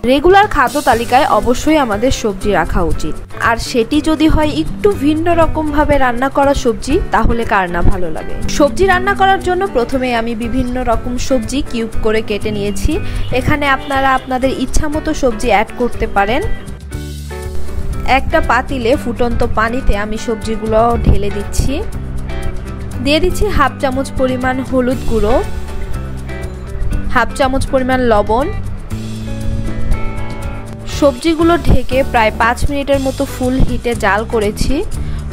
Regular খাদ্য তালিকায় অবশ্যই আমাদের সবজি রাখা উচিত, আর সেটি যদি হয় একটু ভিন্ন রকমভাবে রান্না করা সবজি, তাহলে কার না ভালো লাগে। সবজি রান্না করার জন্য প্রথমে আমি বিভিন্ন রকম সবজি কিউব করে কেটে নিয়েছি। এখানে আপনারা আপনাদের ইচ্ছামতো সবজি অ্যাড করতে পারেন। একটা পাতিলে ফুটন্ত পানিতে আমি সবজিগুলো ঢেলে দিচ্ছি। দিয়ে দিচ্ছি হাফ চামচ পরিমাণ হলুদ গুঁড়ো, হাফ চামচ পরিমাণ লবণ। সবজিগুলো ঢেকে প্রায় 5 মিনিটের মতো ফুল হিটে জাল করেছি।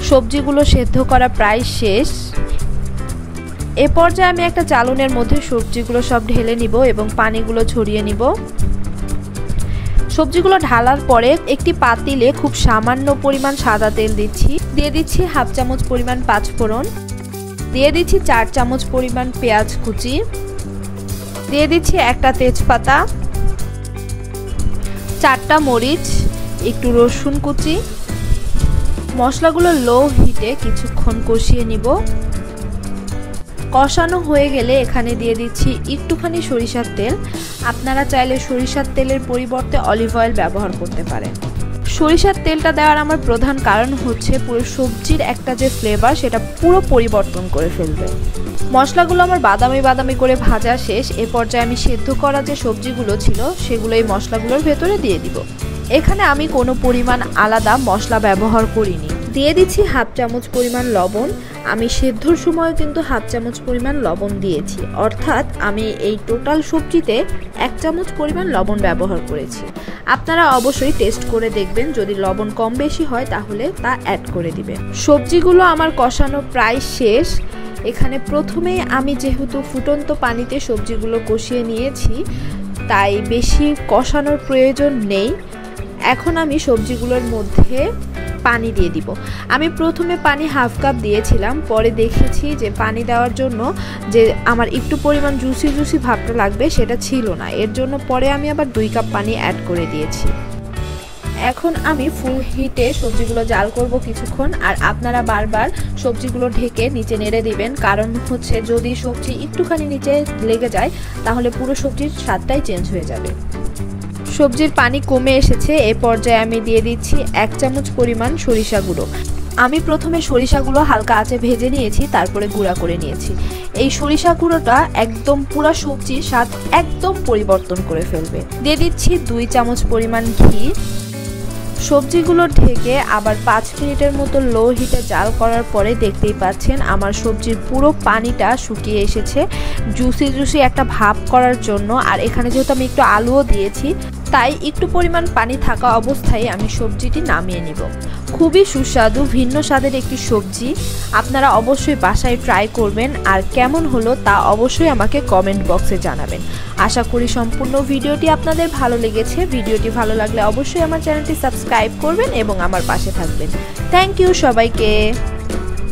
সবজিগুলো সেদ্ধ করা প্রায় শেষ। এ পর্যায়ে আমি একটা চালনের মধ্যে সবজিগুলো সব ঢেলে নিব এবং পানিগুলো ছড়িয়ে নিব। সবজিগুলো ঢালার পরে একটি পাতিলে খুব সামান্য পরিমাণ সাদা তেল দিচ্ছি। দিয়ে দিচ্ছি হাফ চামচ পরিমাণ পাঁচফোড়ন, দিয়ে দিচ্ছি 4 চামচ পরিমাণ পেঁয়াজ কুচি, দিয়ে দিচ্ছি একটা তেজপাতা, 4টা মরিচ, একটু রসুন কুচি। মশলাগুলো লো হিটে কিছুক্ষণ কষিয়ে নিব। কষানো হয়ে গেলে এখানে দিয়ে দিচ্ছি একটুখানি সরিষার তেল। আপনারা চাইলে সরিষার তেলের পরিবর্তে অলিভ অয়েল ব্যবহার করতে পারেন। সরিষার তেলটা দেওয়ার আমার প্রধান কারণ হচ্ছে পুরো সবজির একটা যে ফ্লেভার সেটা পুরো পরিবর্তন করে ফেলবে। মশলাগুলো আমার বাদামি বাদামি করে ভাজা শেষ। এ পর্যায়ে আমি সেদ্ধ করা যে সবজিগুলো ছিল সেগুলো এই মশলাগুলোর ভেতরে দিয়ে দিব। এখানে আমি কোনো পরিমাণ আলাদা মশলা ব্যবহার করিনি। দিয়ে দিচ্ছি হাফ চামচ পরিমাণ লবণ। আমি সেদ্ধর সময় কিন্তু হাফ চামচ পরিমাণ লবণ দিয়েছি, অর্থাৎ আমি এই টোটাল সবজিতে 1 চামচ পরিমাণ লবণ ব্যবহার করেছি। আপনারা অবশ্যই টেস্ট করে দেখবেন, যদি লবণ কম বেশি হয় তাহলে তা অ্যাড করে দিবেন। সবজিগুলো আমার কষানো প্রায় শেষ। এখানে প্রথমেই আমি যেহেতু ফুটন্ত পানিতে সবজিগুলো কষিয়ে নিয়েছি, তাই বেশি কষানোর প্রয়োজন নেই। এখন আমি সবজিগুলোর মধ্যে পানি দিয়ে দিব। আমি প্রথমে পানি হাফ কাপ দিয়েছিলাম, পরে দেখেছি যে পানি দেওয়ার জন্য যে আমার একটু পরিমাণ জুসি জুসি ভাবটা লাগবে সেটা ছিল না, এর জন্য পরে আমি আবার 2 কাপ পানি অ্যাড করে দিয়েছি। এখন আমি ফুল হিটে সবজিগুলো জাল করব কিছুক্ষণ, আর আপনারা বারবার সবজিগুলো ঢেকে নিচে নেড়ে দিবেন, কারণ হচ্ছে যদি সবজি একটুখানি নিচে লেগে যায় তাহলে পুরো সবজির স্বাদটাই চেঞ্জ হয়ে যাবে। সবজির পানি কমে এসেছে। এ পর্যায়ে আমি দিয়ে দিচ্ছি 1 চামচ পরিমাণ সরিষা গুঁড়ো। আমি প্রথমে সরিষাগুলো হালকা আঁচে ভেজে নিয়েছি, তারপরে গুঁড়া করে নিয়েছি। এই সরিষা গুঁড়োটা একদম পুরো সবজির স্বাদ একদম পরিবর্তন করে ফেলবে। দিয়ে দিচ্ছি 2 চামচ পরিমাণ ঘি। সবজিগুলো ঢেকে আবার 5 মিনিটের মতো লো হিটে জাল করার পরে দেখতেই পাচ্ছেন আমার সবজির পুরো পানিটা শুকিয়ে এসেছে, জুসি জুসি একটা ভাব করার জন্য। আর এখানে যেহেতু আমি একটু আলুও দিয়েছি, তাই একটু পরিমাণ পানি থাকা অবস্থায় আমি সবজিটি নামিয়ে নিব। খুবই সুস্বাদু ভিন্ন স্বাদের একটি সবজি। আপনারা অবশ্যই বাসায় ট্রাই করবেন, আর কেমন হলো তা অবশ্যই আমাকে কমেন্ট বক্সে জানাবেন। আশা করি সম্পূর্ণ ভিডিওটি আপনাদের ভালো লেগেছে। ভিডিওটি ভালো লাগলে অবশ্যই আমার চ্যানেলটি সাবস্ক্রাইব করবেন এবং আমার পাশে থাকবেন। থ্যাংক ইউ সবাইকে।